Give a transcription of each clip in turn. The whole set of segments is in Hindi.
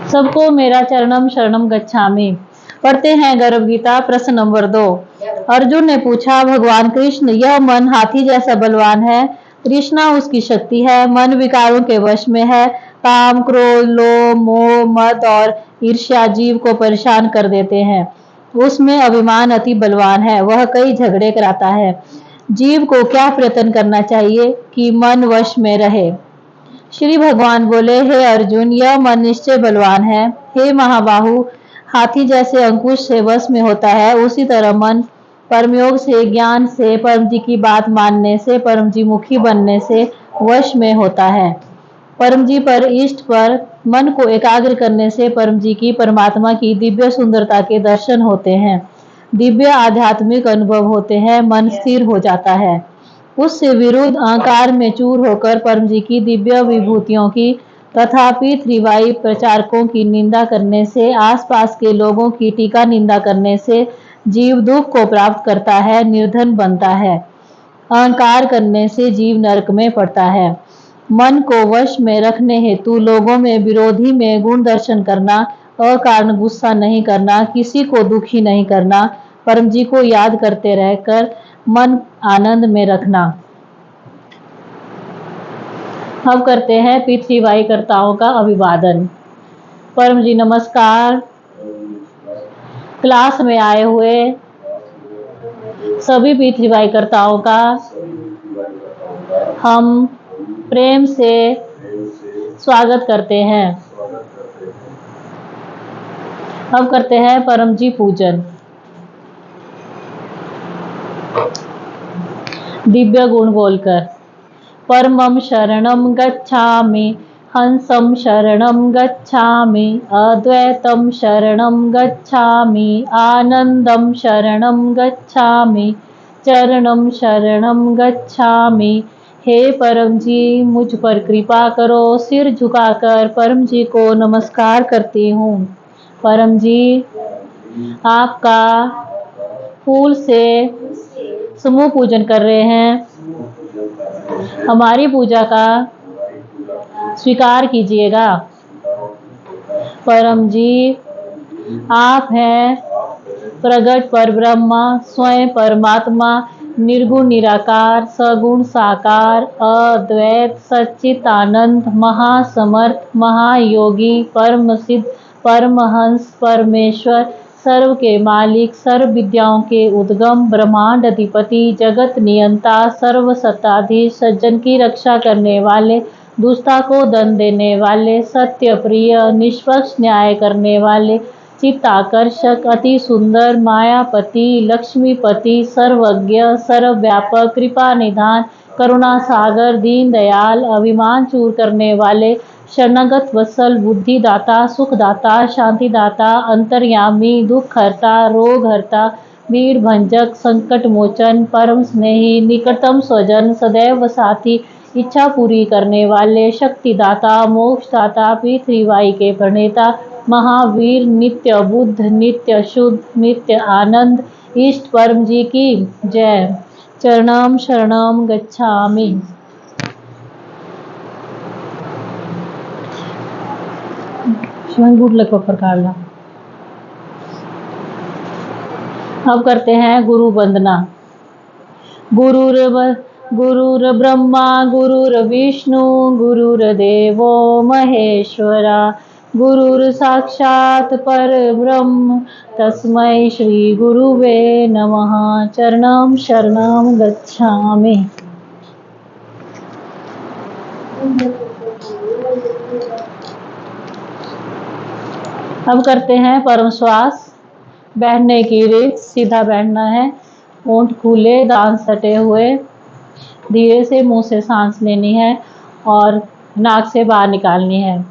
सबको मेरा चरणम शरणम गच्छामि। पढ़ते हैं गर्भ गीता प्रश्न नंबर 2। अर्जुन ने पूछा, भगवान कृष्ण, यह मन हाथी जैसा बलवान है, तृष्णा उसकी शक्ति है, मन विकारों के वश में है, काम क्रोध लोभ मोह मद और ईर्ष्या जीव को परेशान कर देते हैं, उसमें अभिमान अति बलवान है, वह कई झगड़े कराता है। जीव को क्या प्रयत्न करना चाहिए कि मन वश में रहे? श्री भगवान बोले, हे अर्जुन, यह मन निश्चय बलवान है। हे महाबाहु, हाथी जैसे अंकुश से वश में होता है, उसी तरह मन परमयोग से, ज्ञान से, परम जी की बात मानने से, परम जी मुखी बनने से वश में होता है। परम जी पर इष्ट पर मन को एकाग्र करने से परम जी की, परमात्मा की दिव्य सुंदरता के दर्शन होते हैं, दिव्य आध्यात्मिक अनुभव होते हैं, मन स्थिर हो जाता है। उससे विरुद्ध अहंकार में चूर होकर परम जी की दिव्य विभूतियों की तथा पृथ्वीवाई प्रचारकों की निंदा करने से, आसपास के लोगों की टीका निंदा करने से जीव दुख को प्राप्त करता है, निर्धन बनता है। अहंकार करने से जीव नरक में पड़ता है। मन को वश में रखने हेतु लोगों में, विरोधी में गुण दर्शन करना, अकारण गुस्सा नहीं करना, किसी को दुखी नहीं करना, परम जी को याद करते रहकर मन आनंद में रखना। अब करते हैं पृथ्वीवाई कर्ताओं का अभिवादन। परम जी नमस्कार। क्लास में आए हुए सभी पृथ्वीवाई कर्ताओं का हम प्रेम से स्वागत करते हैं। अब करते हैं परम जी पूजन। दिव्य गुण बोलकर, परमं शरणं गच्छामि, हंसं शरणं गच्छामि, अद्वैतं शरणं गच्छामि, आनंदं शरणं गच्छामि, चरणं शरणं गच्छामि। हे परम जी, मुझ पर कृपा करो। सिर झुकाकर परम जी को नमस्कार करती हूँ। परम जी, आपका फूल से समूह पूजन कर रहे हैं, हमारी पूजा का स्वीकार कीजिएगा। परम जी, आप हैं प्रगट परब्रह्म, स्वयं परमात्मा, निर्गुण निराकार, सगुण साकार, अद्वैत सच्चिदानंद, महासमर्थ, महायोगी, परम सिद्ध, परमहंस, परमेश्वर, सर्व के मालिक, सर्व विद्याओं के उद्गम, ब्रह्मांड अधिपति, जगत नियंता, सर्व सत्ताधीश, सज्जन की रक्षा करने वाले, दुष्टता को दंड देने वाले, सत्य प्रिय, निष्पक्ष न्याय करने वाले, चित्ताकर्षक, अति सुंदर, मायापति, लक्ष्मीपति, सर्वज्ञ, सर्वव्यापक, कृपा निधान, करुणा सागर, दीन दयाल, अभिमान चूर करने वाले, शरणागत वत्सल, बुद्धिदाता, सुखदाता, शांतिदाता, अंतर्यामी, दुख हरता, रोग हरता, भीड़ भंजक, संकट मोचन, परम स्नेही, निकटतम स्वजन, सदैव साथी, इच्छा पूरी करने वाले, शक्तिदाता, मोक्षदाता, पृथ्वीवाई के प्रणेता, महावीर, नित्य बुद्ध, नित्य शुद्ध, नित्य आनंद, इष्ट परम जी की जय। चरणम शरणम गच्छामि। प्रकार। अब करते हैं गुरु वंदना। गुरुर ब्रह्मा गुरुर्विष्णु गुरुर्देवो महेश्वरा, गुरुर साक्षात परब्रह्म, तस्मै श्री गुरुवे नमः। चरणम शरणम गच्छामि। अब करते हैं परम श्वास। बैठने की रीत, सीधा बैठना है, होंठ खुले, दांत सटे हुए, धीरे से मुंह से सांस लेनी है और नाक से बाहर निकालनी है।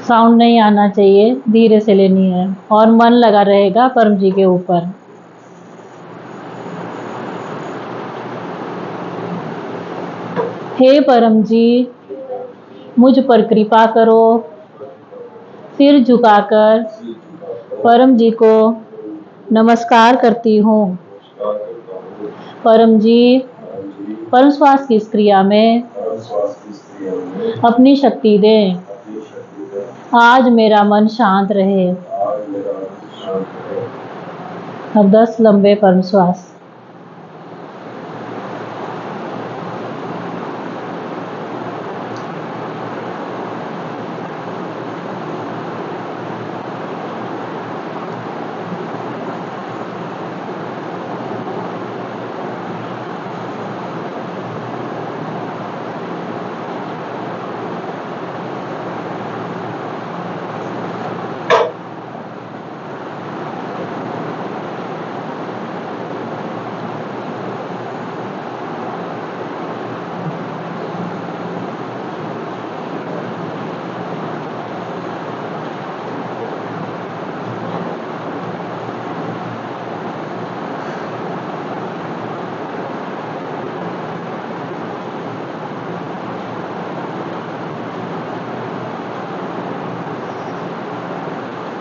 साउंड नहीं आना चाहिए, धीरे से लेनी है और मन लगा रहेगा परम जी के ऊपर। हे परम जी, मुझ पर कृपा करो। सिर झुकाकर परम जी को नमस्कार करती हूँ। परम जी, परम श्वास की इस क्रिया में अपनी शक्ति दें। आज मेरा मन शांत रहे। अब 10 लंबे परम श्वास।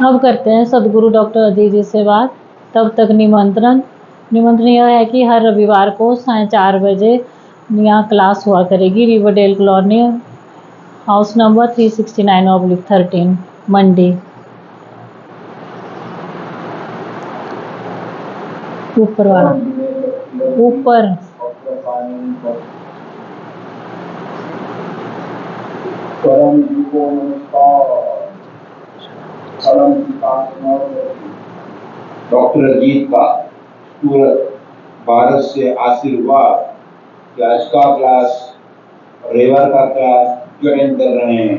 अब करते हैं सदगुरु डॉक्टर अजीत जी से बात। तब तक निमंत्रण यह है कि हर रविवार को 4:30 यहाँ क्लास हुआ करेगी। Riverdale colony, house number 369/13, Monday. ऊपर वाला, ऊपर डॉक्टर अजीत का सूरत भारत से आशीर्वाद कि आज का क्लास, रविवार का क्लास ज्वाइन कर रहे हैं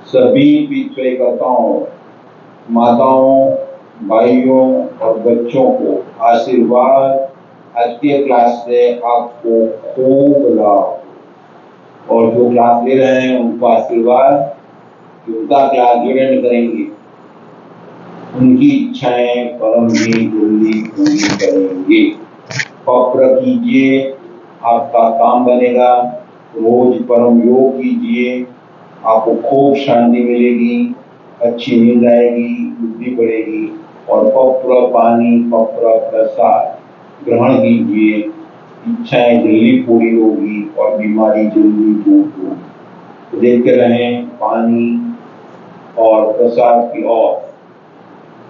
सभी पितृकर्ताओं, माताओं, भाइयों और बच्चों को आशीर्वाद। आज के क्लास से आपको खूब लाभ, और जो क्लास ले रहे हैं उनको आशीर्वाद कि उनका क्लास ज्वाइन करेंगे, उनकी इच्छाएं परम जी जल्दी पूरी करेंगे। पक्र कीजिए, आपका काम बनेगा। रोज परम योग कीजिए, आपको खूब शांति मिलेगी, अच्छी नींद आएगी, बुद्धि बढ़ेगी। और पक्र पानी, पक्र प्रसाद ग्रहण कीजिए, इच्छाएं जल्दी पूरी होगी और बीमारी जल्दी दूर होगी। तो देखते रहें पानी और प्रसाद की ओर।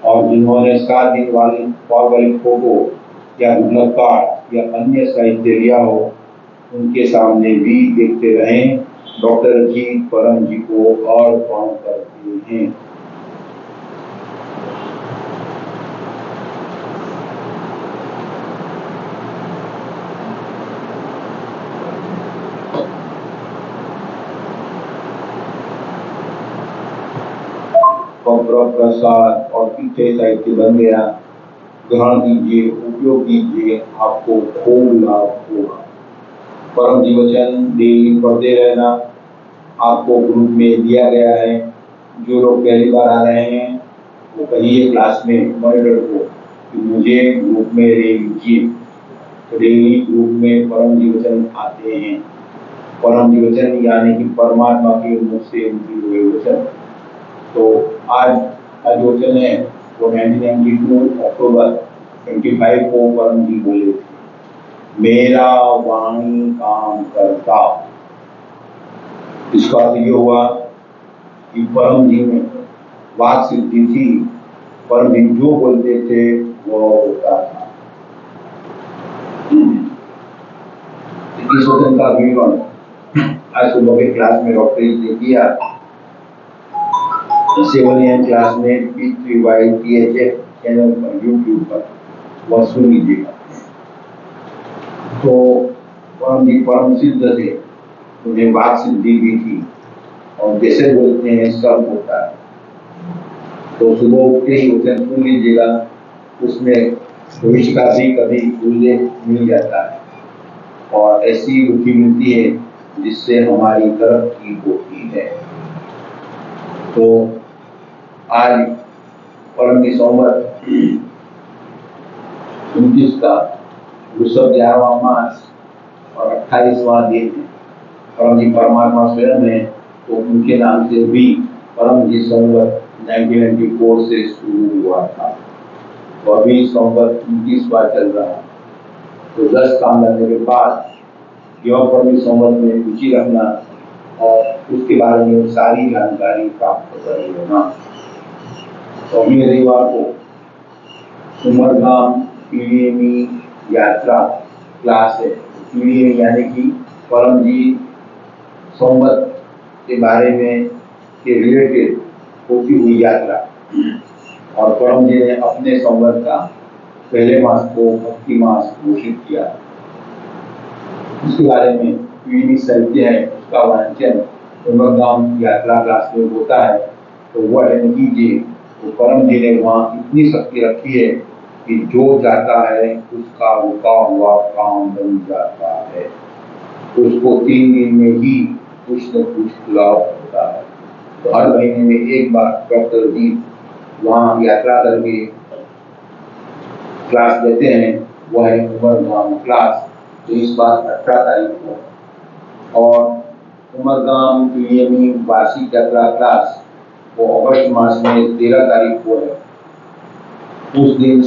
और जिन्होंने 7 दिन वाली फोटो या दुर्लभ कार्ड या अन्य साहित्य लिया हो, उनके सामने भी देखते रहें। डॉक्टर अजीत परम जी को और काम करते हैं। पक्र प्रसाद और पीछे साहित्य बन गया, ग्रहण कीजिए, उपयोग कीजिए, आपको खूब लाभ होगा। परम जी वचन डेली पढ़ते रहना आपको ग्रुप में दिया गया है। जो लोग पहली बार आ रहे हैं वो कहिए क्लास में मॉनिटर को कि मुझे ग्रुप में ले लीजिए। तो डेली ग्रुप में परम जी वचन आते हैं। परम जी वचन यानी कि परमात्मा के मुख से उनकी हुए वचन। तो आज वचन है वो 1992 अक्टूबर 25 को परम जी बोले थे, मेरा वाणी काम करता। इसका अर्थ ये हुआ कि परम जी में वाक सिद्धि थी, परम जी जो बोलते थे वो होता था। इस वचन का विवरण आज सुबह के क्लास में डॉक्टर ने किया। 7 AM क्लास में P3YTHF चैनल पर यूट्यूब पर वह सुन लीजिएगा। तो परम जी परम सिद्ध थे, उन्हें वाक सिद्धि भी थी और जैसे बोलते हैं सब होता है। तो सुबह उठ के ही वचन सुन लीजिएगा, उसमें भविष्य का भी कभी उल्लेख मिल जाता है और ऐसी रुचि मिलती है जिससे हमारी तरक्की होती है। तो आज परम जी संवत 29 का वृषभ 11वां मास और 28वां दिन है। परम जी परमात्मा स्वयं है, तो उनके नाम से भी परम जी संवत 1994 से शुरू हुआ था। तो अभी संवत 29वां चल रहा है। तो 10 काम करने के बाद यह परम जी संवत में रुचि रखना और उसके बारे में सारी जानकारी प्राप्त कर लेना। तो अगले रविवार को उमरगाम पीडीएमई यात्रा क्लास है। पीडीएमई यानी कि परमजीत संवत के बारे में के रिलेटेड होती हुई यात्रा। और परम जी ने अपने संवत का पहले मास को भक्ति मास घोषित किया। उसके बारे में पीडीएमई साहित्य है, उसका वाचन उमरगाम यात्रा क्लास में होता है, तो वो अटेंड कीजिए। तो परम जी ने वहाँ इतनी शक्ति रखी है कि जो जाता है उसका रुका हुआ काम बन जाता है। उसको 3 दिन में ही कुछ न कुछ लाभ होता है। तो हर महीने में एक बार डॉक्टर जी वहाँ यात्रा करके क्लास देते हैं। वह है उमरगाम क्लास। तो इस बार 18 तारीख को, और उमरगाम पीडीएमई वार्षिक यात्रा क्लास वो अगस्त मास में 13 तारीख को है। उस दिन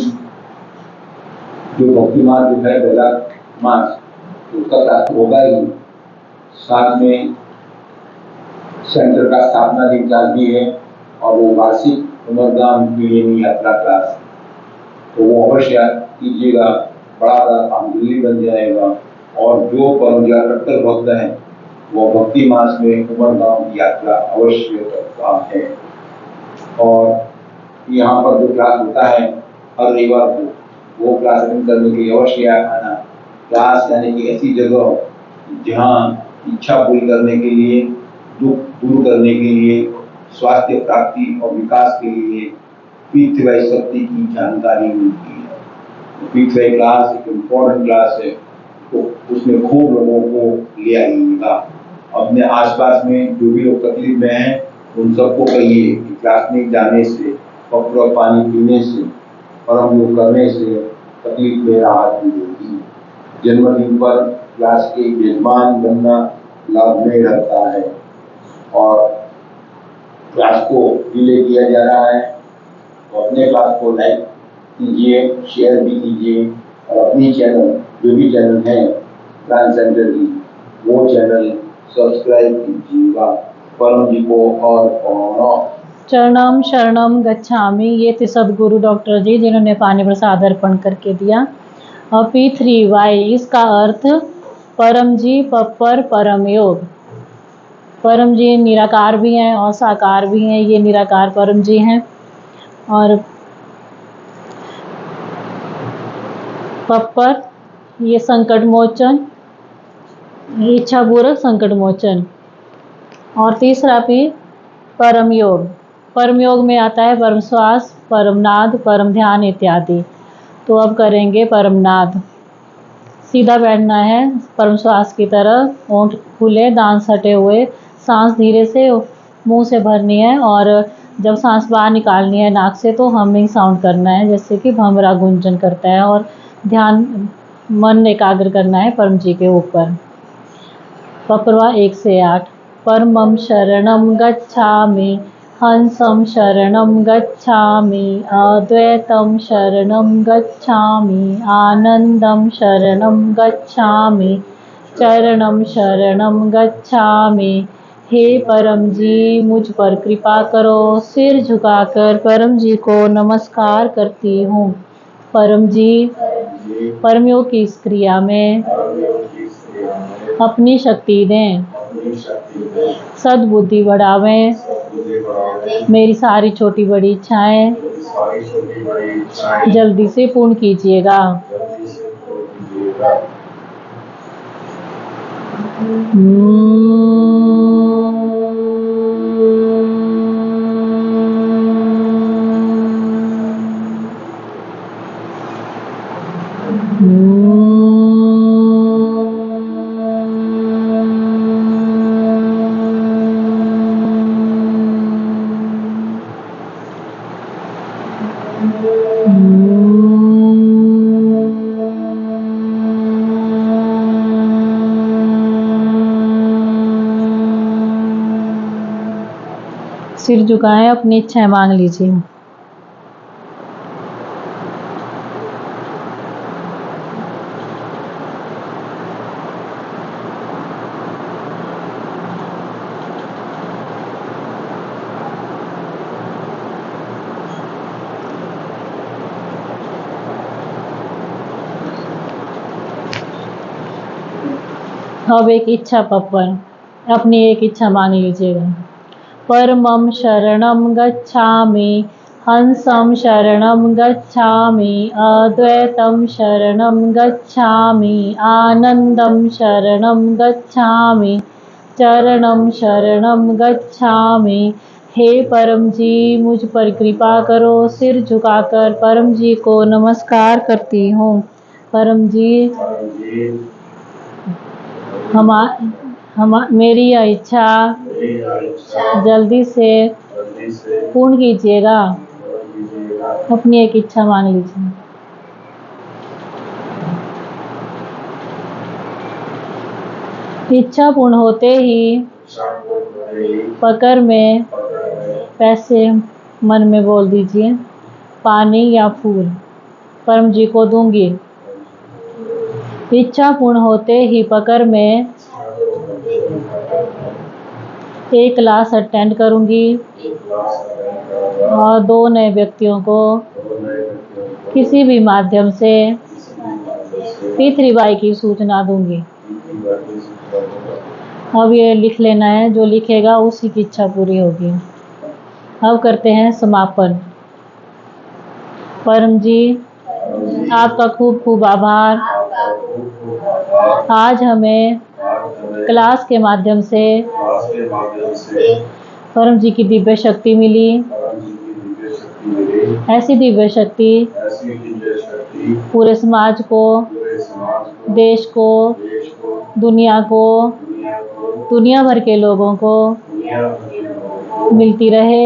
जो भक्ति मास जो है पहला मास, उसका क्लास होगा ही। साथ में सेंटर का स्थापना दिन चार्ज भी है, और वो वार्षिक उमरगाम पीडीएमई यात्रा क्लास, तो वो अवश्य कीजिएगा। बड़ा काम दिल्ली बन जाएगा। और जो परम कट्टर भक्त हैं वो भक्ति मास में उमरगाम की यात्रा अवश्य करता है। और यहाँ पर जो क्लास होता है हर रविवार को, वो क्लास अटेंड करने के लिए अवश्य आना। क्लास यानी कि ऐसी जगह जहाँ इच्छा पूरी करने के लिए, दुख दूर करने के लिए, स्वास्थ्य प्राप्ति और विकास के लिए पीठवाई शक्ति की जानकारी मिलती है। पीठवाई क्लास एक इम्पोर्टेंट क्लास है, तो उसमें खूब लोगों को ले आइएगा। अपने आसपास में जो भी लोग तकलीफ में हैं उन सबको कहिए कि क्लास में जाने से, पकड़ पानी पीने से, परम योग करने से तकलीफ में राहत मिलेगी। जन्मदिन पर क्लास के यजमान बनना लाभ में रहता है। और क्लास को डिले किया जा रहा है, तो अपने क्लास को लाइक कीजिए, शेयर भी कीजिए, और अपनी चैनल जो भी चैनल है ट्रांसजेंडर की, वो चैनल सब्सक्राइब कीजिएगा। परम जी को और प्रणाम। चरणम शरणम गच्छामि। ये थे सदगुरु डॉक्टर जी, जिन्होंने पानी प्रसाद अर्पण करके दिया। P3Y इसका अर्थ परम जी, पपर, परम योग। परम जी निराकार भी हैं और साकार भी हैं। ये निराकार परम जी हैं। और पपर ये संकट मोचन, इच्छा पूर्वक संकट मोचन। और तीसरा भी परम योग। परम योग में आता है परम श्वास, परम नाद, परम ध्यान इत्यादि। तो अब करेंगे परम नाद। सीधा बैठना है परम श्वास की तरह, होंठ खुले, दांत सटे हुए, सांस धीरे से मुंह से भरनी है, और जब सांस बाहर निकालनी है नाक से तो हमिंग साउंड करना है, जैसे कि भंवरा गुंजन करता है। और ध्यान, मन एकाग्र करना है परम जी के ऊपर। पपरवा 1 से 8। परमं शरणं गच्छामि, हंसं शरणं गच्छामि, अद्वैतं शरणं गच्छामि, आनंदं शरणं गच्छामि, चरणं शरणं गच्छामि। हे परम जी, मुझ पर कृपा करो। सिर झुकाकर परम जी को नमस्कार करती हूँ। परम जी, परमयोग की इस क्रिया में अपनी शक्ति दें, सद्बुद्धि बढ़ावें, मेरी सारी छोटी बड़ी इच्छाएं जल्दी से पूर्ण कीजिएगा। सिर झुकाएं, अपनी इच्छाएं मांग लीजिए। अब एक इच्छा पप्पन, अपनी एक इच्छा मांग लीजिएगा। परमं शरणं गच्छामि, हंसं शरणं गच्छामि, अद्वैतं शरणं गच्छामि, आनंदं शरणं गच्छामि, चरणं शरणं गच्छामि। हे परम जी, मुझ पर कृपा करो। सिर झुकाकर परम जी को नमस्कार करती हूँ। परम जी, मेरी यह इच्छा जल्दी से पूर्ण कीजिएगा। अपनी एक इच्छा मांग लीजिए। इच्छा पूर्ण होते ही पकड़ में पैसे मन में बोल दीजिए, पानी या फूल परम जी को दूंगी। इच्छा पूर्ण होते ही पकड़ में एक क्लास अटेंड करूंगी और 2 नए व्यक्तियों को किसी भी माध्यम से P3Y की सूचना दूंगी। अब ये लिख लेना है, जो लिखेगा उसी की इच्छा पूरी होगी। अब करते हैं समापन। परम जी, आपका खूब खूब आभार। आज हमें क्लास के माध्यम से परम जी की दिव्य शक्ति मिली। ऐसी दिव्य शक्ति पूरे समाज को, देश को, दुनिया को, दुनिया भर के लोगों को मिलती रहे,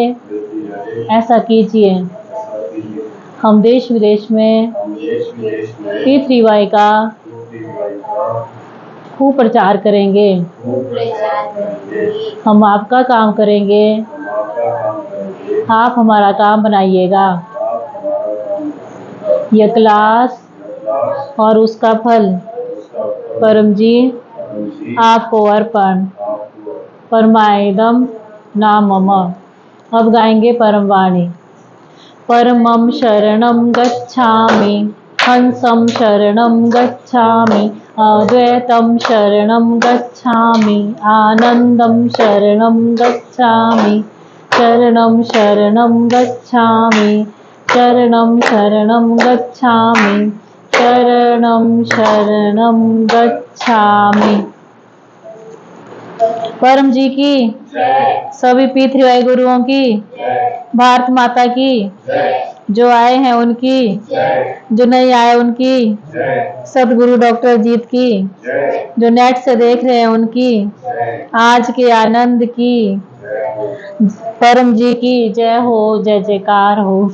ऐसा कीजिए। हम देश विदेश में P3Y का खूब प्रचार करेंगे। हम आपका काम करेंगे, आप हमारा काम बनाइएगा। यह क्लास और उसका फल परम जी आपको अर्पण। परमायदम नाम मम। अब गाएंगे परम वाणी। परमं शरणं गच्छामि, हंसं शरणं गच्छामि, अद्वैतं शरणं गच्छामि, आनंदं शरणं गच्छामि, चरणं शरणं गच्छामि, चरणं शरणं गच्छामि, चरणं शरणं गच्छामि। परम जी की, सभी P3Y गुरुओं की, भारत माता की, जो आए हैं उनकी, जो नहीं आए उनकी, सदगुरु डॉक्टर अजीत की, जो नेट से देख रहे हैं उनकी, आज के आनंद की, परम जी की जय हो, जय जयकार हो।